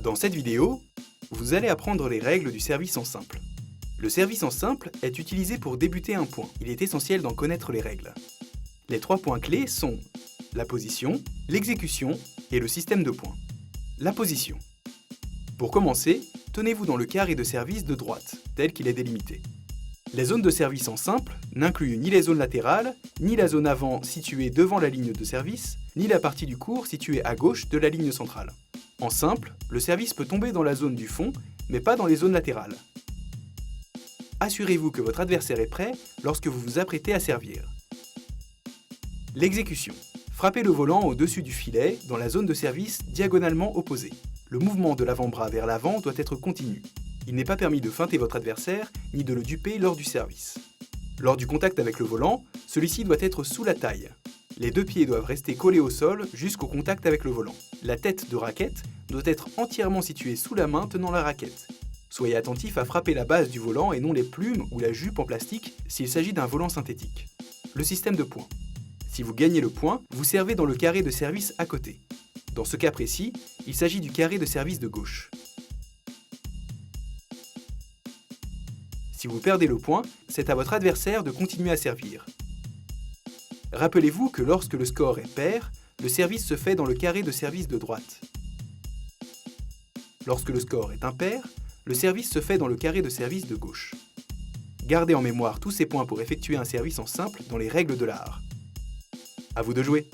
Dans cette vidéo, vous allez apprendre les règles du service en simple. Le service en simple est utilisé pour débuter un point. Il est essentiel d'en connaître les règles. Les 3 points clés sont la position, l'exécution et le système de points. La position. Pour commencer, tenez-vous dans le carré de service de droite, tel qu'il est délimité. Les zones de service en simple n'incluent ni les zones latérales, ni la zone avant située devant la ligne de service, ni la partie du cours située à gauche de la ligne centrale. En simple, le service peut tomber dans la zone du fond, mais pas dans les zones latérales. Assurez-vous que votre adversaire est prêt lorsque vous vous apprêtez à servir. L'exécution. Frappez le volant au-dessus du filet dans la zone de service diagonalement opposée. Le mouvement de l'avant-bras vers l'avant doit être continu. Il n'est pas permis de feinter votre adversaire ni de le duper lors du service. Lors du contact avec le volant, celui-ci doit être sous la taille. Les 2 pieds doivent rester collés au sol jusqu'au contact avec le volant. La tête de raquette doit être entièrement située sous la main tenant la raquette. Soyez attentif à frapper la base du volant et non les plumes ou la jupe en plastique s'il s'agit d'un volant synthétique. Le système de points. Si vous gagnez le point, vous servez dans le carré de service à côté. Dans ce cas précis, il s'agit du carré de service de gauche. Si vous perdez le point, c'est à votre adversaire de continuer à servir. Rappelez-vous que lorsque le score est pair, le service se fait dans le carré de service de droite. Lorsque le score est impair, le service se fait dans le carré de service de gauche. Gardez en mémoire tous ces points pour effectuer un service en simple dans les règles de l'art. À vous de jouer!